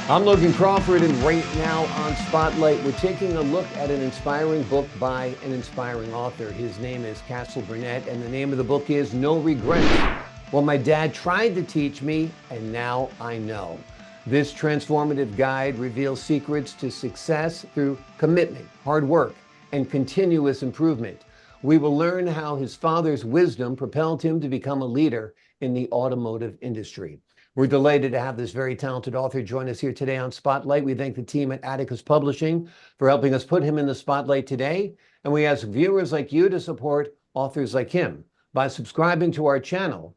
I'm Logan Crawford, and right now on Spotlight, we're taking a look at an inspiring book by an inspiring author. His name is Casel Burnett, and the name of the book is No Regrets. Well, my dad tried to teach me, and now I know. This transformative guide reveals secrets to success through commitment, hard work, and continuous improvement. We will learn how his father's wisdom propelled him to become a leader in the automotive industry. We're delighted to have this very talented author join us here today on Spotlight. We thank the team at Atticus Publishing for helping us put him in the spotlight today. And we ask viewers like you to support authors like him by subscribing to our channel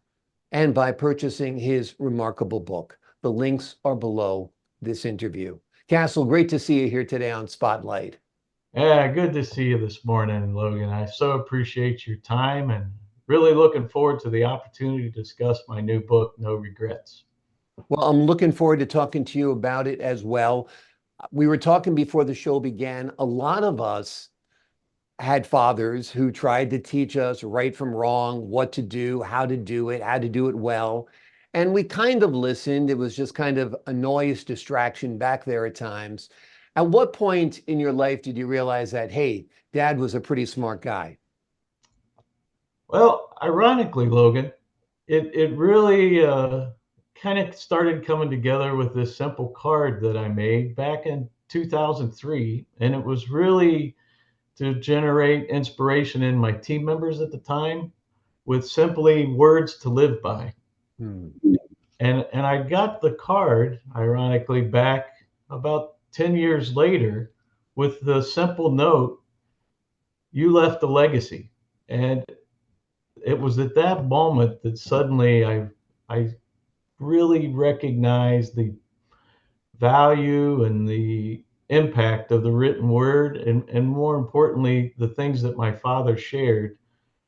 and by purchasing his remarkable book. The links are below this interview. Casel, great to see you here today on Spotlight. Yeah, good to see you this morning, Logan. I so appreciate your time and really looking forward to the opportunity to discuss my new book, No Regrets. Well, I'm looking forward to talking to you about it as well. We were talking before the show began. A lot of us had fathers who tried to teach us right from wrong, what to do, how to do it well. And we kind of listened. It was just kind of a noise distraction back there at times. At what point in your life did you realize that, hey, dad was a pretty smart guy? Well, ironically, Logan, it really kind of started coming together with this simple card that I made back in 2003. And it was really to generate inspiration in my team members at the time with simply words to live by. Hmm. And I got the card, ironically, back about 10 years later with the simple note, you left a legacy. And it was at that moment that suddenly I really recognized the value and the impact of the written word, and more importantly, the things that my father shared.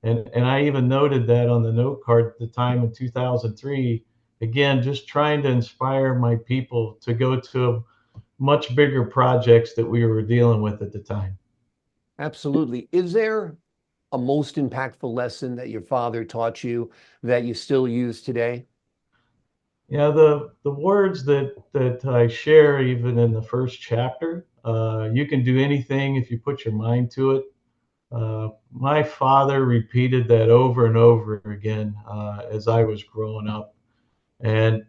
And I even noted that on the note card at the time in 2003, again, just trying to inspire my people to go to much bigger projects that we were dealing with at the time. Absolutely. Is there a most impactful lesson that your father taught you that you still use today? Yeah, the words that I share even in the first chapter, you can do anything if you put your mind to it. My father repeated that over and over again as I was growing up. And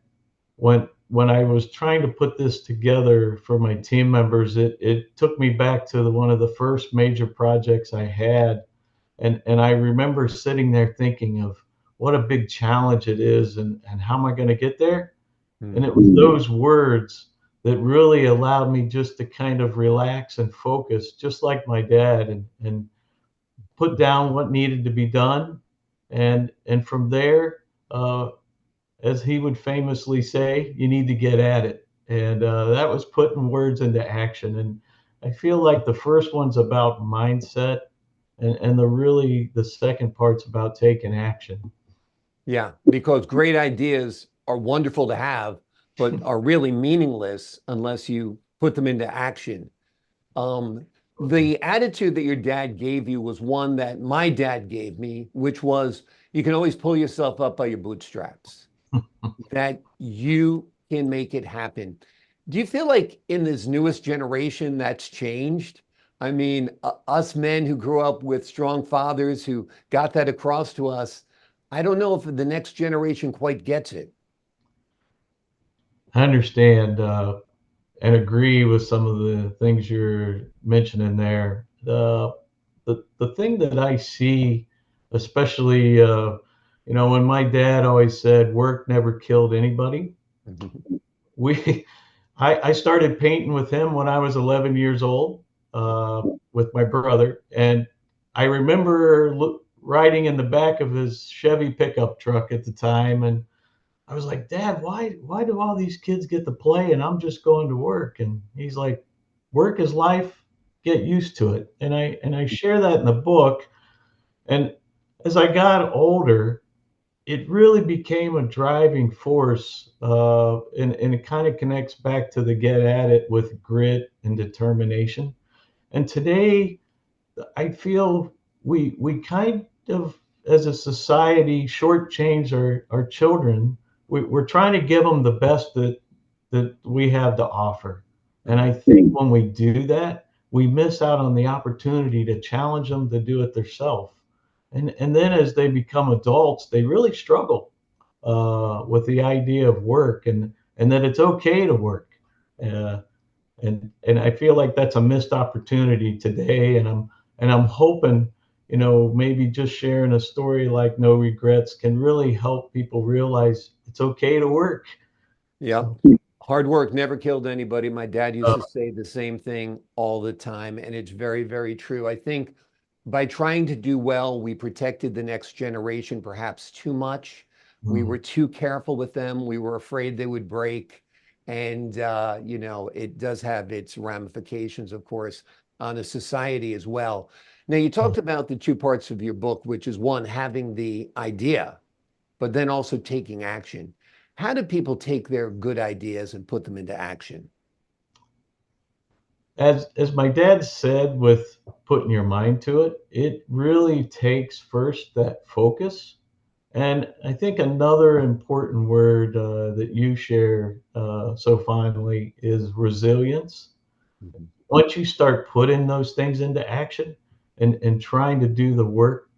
when I was trying to put this together for my team members, it took me back to one of the first major projects I had, and I remember sitting there thinking of what a big challenge it is, and how am I going to get there? And Hmm. it was those words that really allowed me just to kind of relax and focus, just like my dad, and put down what needed to be done, and from there. As he would famously say, you need to get at it. And that was putting words into action. And I feel like the first one's about mindset, and the second part's about taking action. Yeah, because great ideas are wonderful to have, but are really meaningless unless you put them into action. Um, the attitude that your dad gave you was one that my dad gave me, which was you can always pull yourself up by your bootstraps, that you can make it happen. Do you feel like in this newest generation that's changed? I mean, us men who grew up with strong fathers who got that across to us, I don't know if the next generation quite gets it. I understand and agree with some of the things you're mentioning there. The thing that I see, especially, when my dad always said, work never killed anybody. Mhm. we I started painting with him when I was 11 years old, with my brother, and I remember riding in the back of his Chevy pickup truck at the time, and I was like, Dad, why do all these kids get to play and I'm just going to work? And he's like, work is life, get used to it. And I share that in the book. And as I got older, it really became a driving force, and it kind of connects back to the get at it with grit and determination. And today, I feel we kind of, as a society, shortchange our children. We're trying to give them the best that we have to offer. And I think when we do that, we miss out on the opportunity to challenge them to do it themselves. And then as they become adults, they really struggle with the idea of work and that it's okay to work. Uh, and I feel like that's a missed opportunity today. And I'm hoping, maybe just sharing a story like No Regrets can really help people realize it's okay to work. Yep. So, Hard work never killed anybody. My dad used uh, to say the same thing all the time, and it's very, very true. I think by trying to do well, we protected the next generation perhaps too much. We were mm, too careful with them. We were afraid they would break. And, it does have its ramifications, of course, on a society as well. Now, you mm. talked about the two parts of your book, which is one, having the idea, but then also taking action. How do people take their good ideas and put them into action? As my dad said, with putting your mind to it, it really takes first that focus. And I think another important word that you share so fondly is resilience. Mhm. Once you start putting those things into action and trying to do the work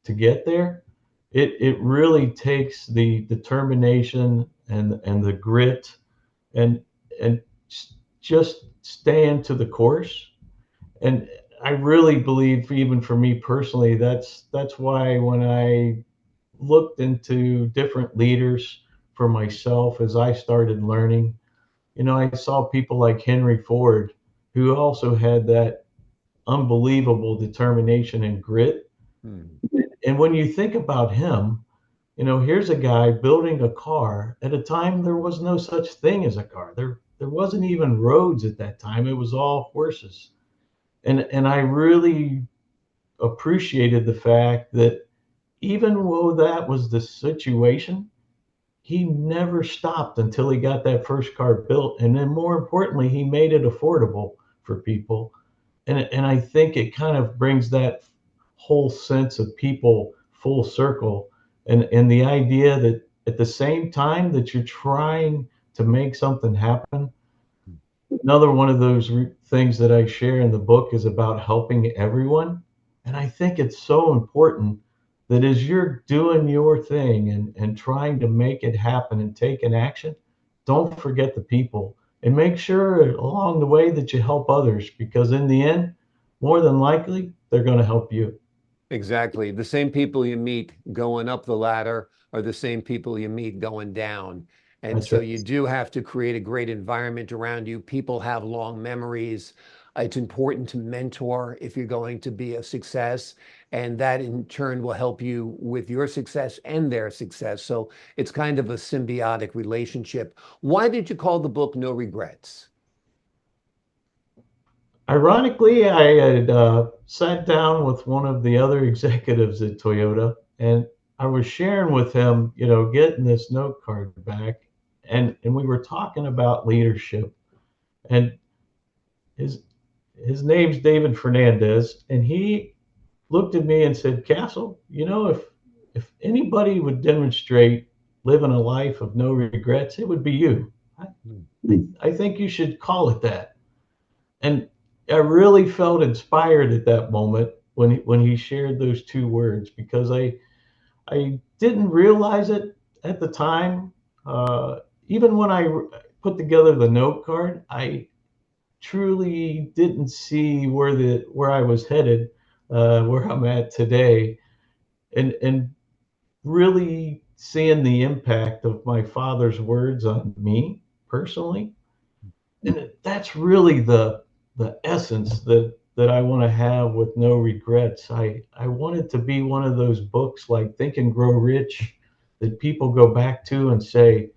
to get there, it really takes the determination and the grit and and just staying to the course. And I really believe, even for me personally, that's why when I looked into different leaders for myself as I started learning, I saw people like Henry Ford, who also had that unbelievable determination and grit. Hmm. And when you think about him, here's a guy building a car at a time there was no such thing as a car. There wasn't even roads at that time. It was all horses. And I really appreciated the fact that even though that was the situation, he never stopped until he got that first car built. And then more importantly, he made it affordable for people. And I think it kind of brings that whole sense of people full circle. And the idea that at the same time that you're trying to make something happen, another one of those things that I share in the book is about helping everyone. And I think it's so important that as you're doing your thing and trying to make it happen and take an action, don't forget the people and make sure along the way that you help others, because in the end, more than likely, they're going to help you. Exactly. The same people you meet going up the ladder are the same people you meet going down. And That's so right. you do have to create a great environment around you. People have long memories. It's important to mentor if you're going to be a success. And that in turn will help you with your success and their success. So it's kind of a symbiotic relationship. Why did you call the book No Regrets? Ironically, I had sat down with one of the other executives at Toyota, and I was sharing with him, getting this note card back, and we were talking about leadership. And his his name's David Fernandez, and he looked at me and said, "Casel, if anybody would demonstrate living a life of no regrets, it would be you. I, Hmm. I think you should call it that." And I really felt inspired at that moment when he shared those two words, because I didn't realize it at the time. Even when I put together the note card, I truly didn't see where I was headed, where I'm at today, and really seeing the impact of my father's words on me personally. And that's really the essence that I want to have with No Regrets. I want it to be one of those books like Think and Grow Rich that people go back to and say,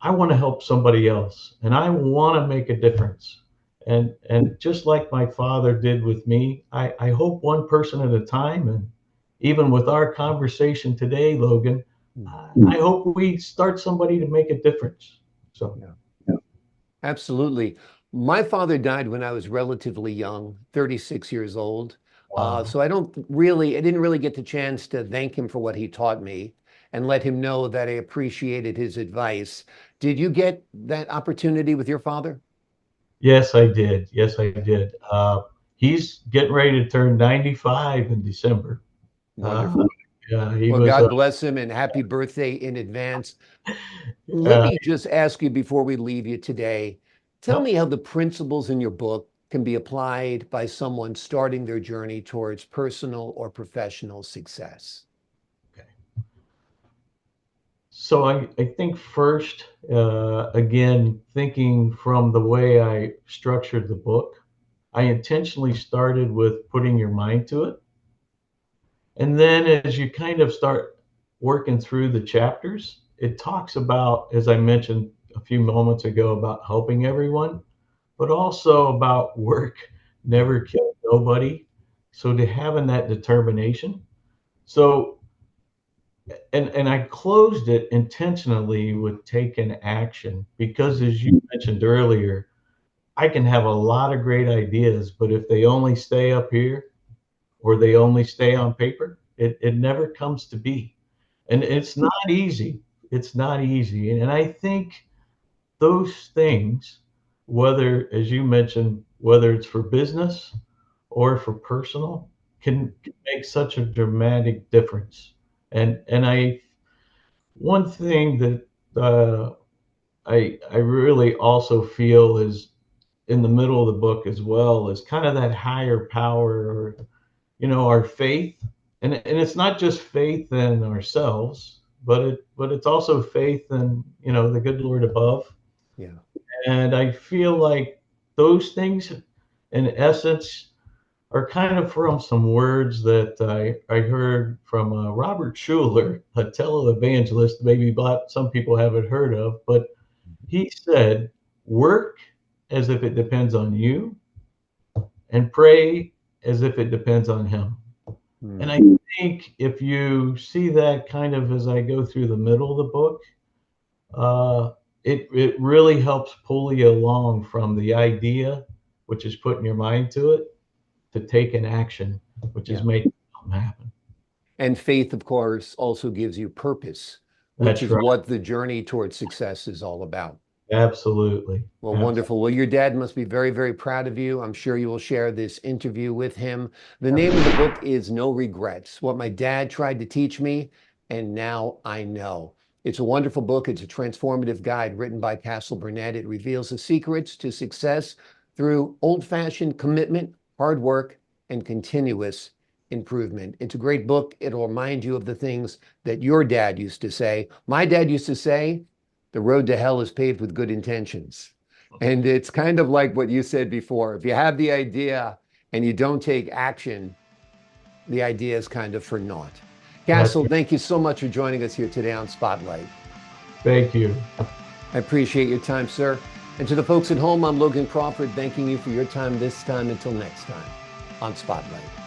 I want to help somebody else and I want to make a difference. And just like my father did with me, I hope one person at a time. And even with our conversation today, Logan, Hmm. I hope we start somebody to make a difference. So, Yeah. Absolutely. My father died when I was relatively young, 36 years old. wow. So I didn't really get the chance to thank him for what he taught me. and let him know that I appreciated his advice. Did you get that opportunity with your father? Yes, I did. Yes, I did. He's getting ready to turn 95 in December. Uh, Wonderful. yeah, he Well, was. God bless him and happy birthday in advance. Let Uh, me just ask you before we leave you today, tell yep. me how the principles in your book can be applied by someone starting their journey towards personal or professional success. Okay. So I think first, again, thinking from the way I structured the book, I intentionally started with putting your mind to it. And then as you kind of start working through the chapters, it talks about, as I mentioned a few moments ago, about helping everyone, but also about work never killed nobody. So to having that determination. So and I closed it intentionally with taking action because as you mentioned earlier, I can have a lot of great ideas, but if they only stay up here or they only stay on paper, it never comes to be. And it's not easy. It's not easy. And I think those things, whether, as you mentioned, whether it's for business or for personal, can make such a dramatic difference. And I one thing that I really also feel is in the middle of the book as well is kind of that higher power or our faith and it's not just faith in ourselves but it's also faith in the good Lord above. Yeah. And I feel like those things in essence are kind of from some words that I heard from Robert Schuller, a televangelist, maybe some people haven't heard of, but he said, work as if it depends on you and pray as if it depends on him. And I Hmm. think if you see that kind of as I go through the middle of the book, uh, it really helps pull you along from the idea, which is putting your mind to it, to take an action, which is Yeah. making something happen. And faith, of course, also gives you purpose, which That's is right. what the journey towards success is all about. Absolutely. Well, Absolutely. wonderful. Well, your dad must be very, very proud of you. I'm sure you will share this interview with him. The name of the book is No Regrets, What My Dad Tried to Teach Me, and Now I Know. It's a wonderful book. It's a transformative guide written by Casel Burnett. It reveals the secrets to success through old-fashioned commitment, hard work, and continuous improvement. It's a great book. It'll remind you of the things that your dad used to say. My dad used to say, the road to hell is paved with good intentions. And it's kind of like what you said before. If you have the idea and you don't take action, the idea is kind of for naught. That's Casel, right. thank you so much for joining us here today on Spotlight. Thank you. I appreciate your time, sir. And to the folks at home, I'm Logan Crawford, thanking you for your time this time. Until next time on Spotlight.